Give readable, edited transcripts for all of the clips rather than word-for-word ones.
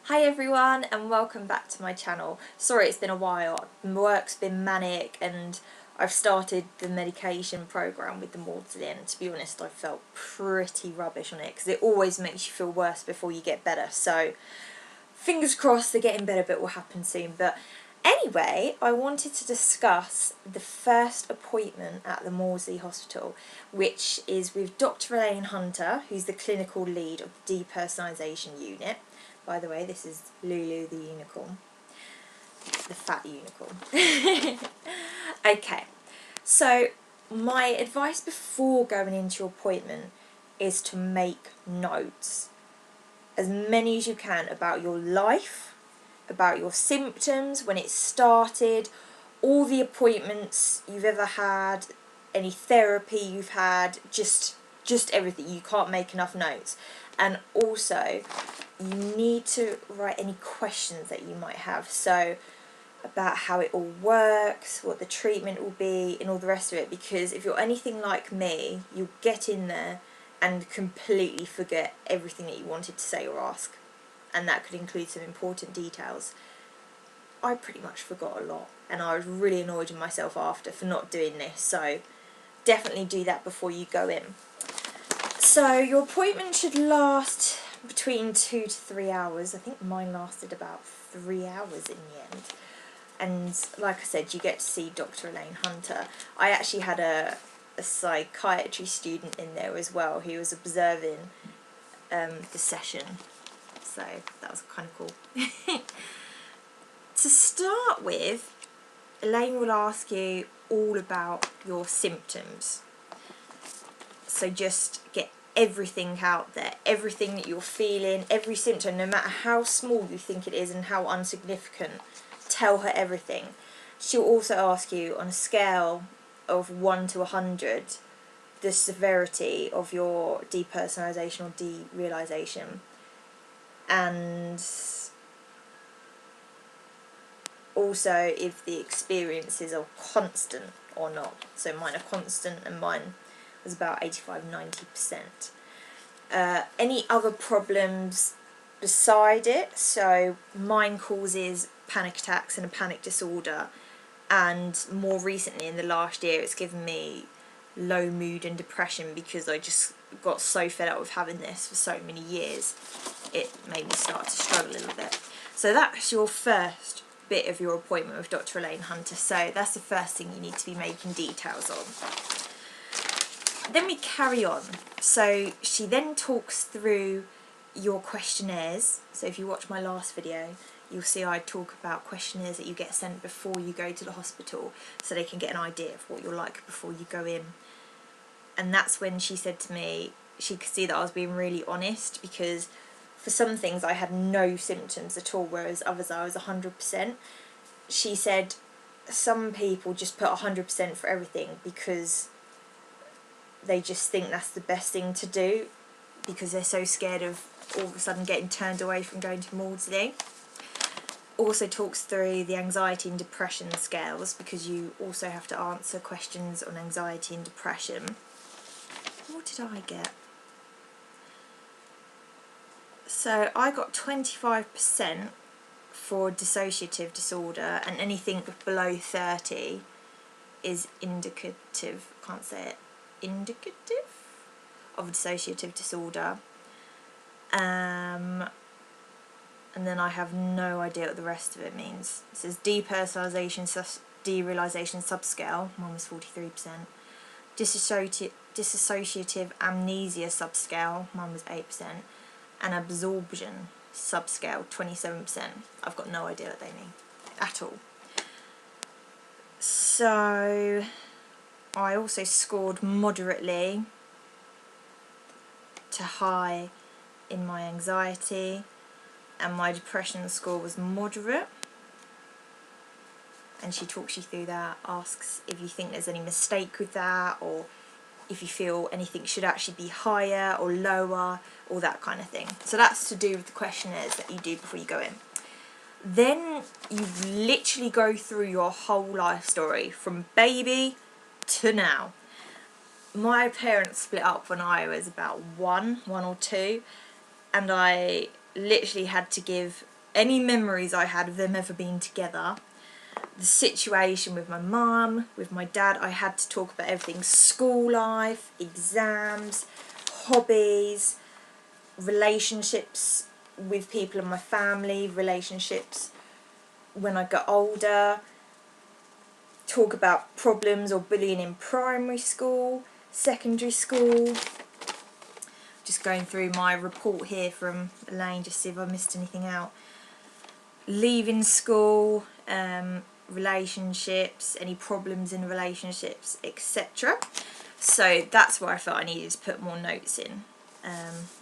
Hi everyone and welcome back to my channel. Sorry it's been a while, work's been manic and I've started the medication program with the Maudsley and to be honest I felt pretty rubbish on it because it always makes you feel worse before you get better, so fingers crossed they're getting better, but it will happen soon. But anyway, I wanted to discuss the first appointment at the Maudsley Hospital, which is with Dr. Elaine Hunter, who's the clinical lead of the depersonalisation unit. By the way, this is Lulu the unicorn, the fat unicorn. Okay, so my advice before going into your appointment is to make notes, as many as you can, about your life, about your symptoms, when it started, all the appointments you've ever had, any therapy you've had, just everything. You can't make enough notes. And also you need to write any questions that you might have, so about how it all works, what the treatment will be and all the rest of it, because if you're anything like me, you'll get in there and completely forget everything that you wanted to say or ask, and that could include some important details. I pretty much forgot a lot and I was really annoyed with myself after for not doing this, so definitely do that before you go in. So your appointment should last between 2 to 3 hours. I think mine lasted about 3 hours in the end. And like I said, you get to see Dr. Elaine Hunter. I actually had a psychiatry student in there as well who was observing the session. So that was kind of cool. To start with, Elaine will ask you all about your symptoms. So just get everything out there, everything that you're feeling, every symptom, no matter how small you think it is and how insignificant. Tell her everything. She'll also ask you on a scale of 1 to 100 the severity of your depersonalisation or derealisation, and also if the experiences are constant or not. So mine are constant and mine was about 85–90%. Any other problems beside it? So mine causes panic attacks and a panic disorder, and more recently in the last year it's given me low mood and depression because I just got so fed up with having this for so many years. It made me start to struggle a little bit. So that's your first bit of your appointment with Dr. Elaine Hunter, so that's the first thing you need to be making details on. Then we carry on. So she then talks through your questionnaires. So if you watch my last video, you'll see I talk about questionnaires that you get sent before you go to the hospital, so they can get an idea of what you're like before you go in. And that's when she said to me she could see that I was being really honest, because for some things I had no symptoms at all, whereas others I was 100%. She said some people just put 100% for everything because they just think that's the best thing to do, because they're so scared of all of a sudden getting turned away from going to Maudsley. Also talks through the anxiety and depression scales, because you also have to answer questions on anxiety and depression. What did I get? So I got 25% for dissociative disorder, and anything below 30 is indicative, I can't say it, indicative of dissociative disorder. And then I have no idea what the rest of it means. It says depersonalisation, derealisation subscale, mine was 43%. Dissociative amnesia subscale, mine was 8%. And absorption subscale, 27%. I've got no idea what they mean at all. So I also scored moderately to high in my anxiety, and my depression score was moderate. And she talks you through that, asks if you think there's any mistake with that, or if you feel anything should actually be higher or lower, all that kind of thing. So that's to do with the questionnaires that you do before you go in. Then you literally go through your whole life story from baby to now. My parents split up when I was about one or two, and I literally had to give any memories I had of them ever being together, the situation with my mum, with my dad. I had to talk about everything: school life, exams, hobbies, relationships with people in my family, relationships when I got older, talk about problems or bullying in primary school, secondary school. Just going through my report here from Elaine, just see if I missed anything out. Leaving school, relationships, any problems in relationships, etc. So that's where I felt I needed to put more notes in.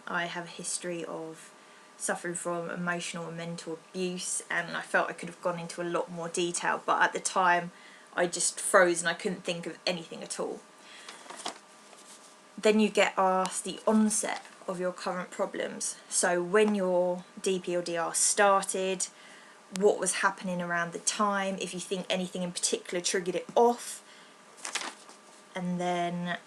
I have a history of suffering from emotional and mental abuse, and I felt I could have gone into a lot more detail, but at the time I just froze and I couldn't think of anything at all. Then you get asked the onset of your current problems. So when your DP or DR started, what was happening around the time, if you think anything in particular triggered it off. And then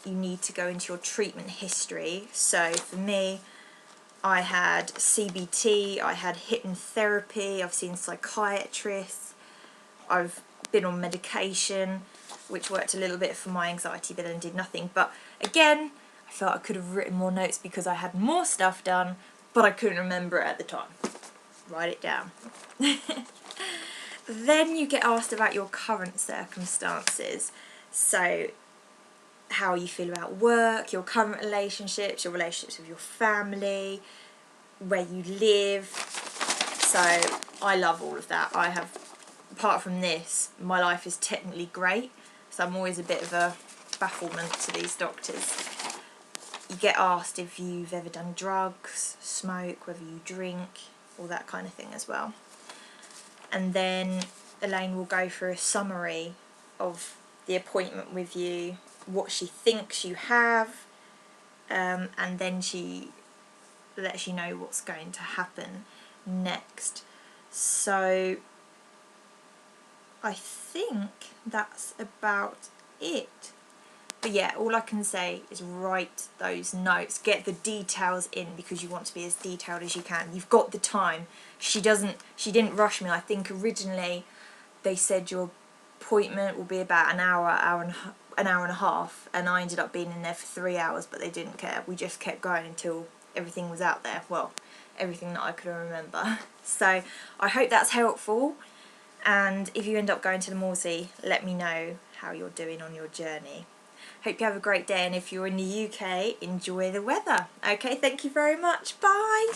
you need to go into your treatment history. So for me, I had CBT, I had hypnotherapy, I've seen psychiatrists, I've been on medication, which worked a little bit for my anxiety but then did nothing. But again, I felt I could have written more notes because I had more stuff done, but I couldn't remember it at the time. Write it down. Then you get asked about your current circumstances. So how you feel about work, your current relationships, your relationships with your family, where you live. So I love all of that. I have, apart from this, my life is technically great, so I'm always a bit of a bafflement to these doctors. You get asked if you've ever done drugs, smoke, whether you drink, all that kind of thing as well. And then Elaine will go through a summary of the appointment with you, what she thinks you have, and then she lets you know what's going to happen next. So I think that's about it. But yeah, all I can say is write those notes, get the details in, because you want to be as detailed as you can. You've got the time. She didn't rush me. I think originally they said your appointment will be about an hour and a half, and I ended up being in there for 3 hours, but they didn't care. We just kept going until everything was out there. Well, everything that I could remember. So I hope that's helpful, and if you end up going to the Maudsley, let me know how you're doing on your journey. Hope you have a great day, and if you're in the UK, enjoy the weather. Okay, thank you very much. Bye.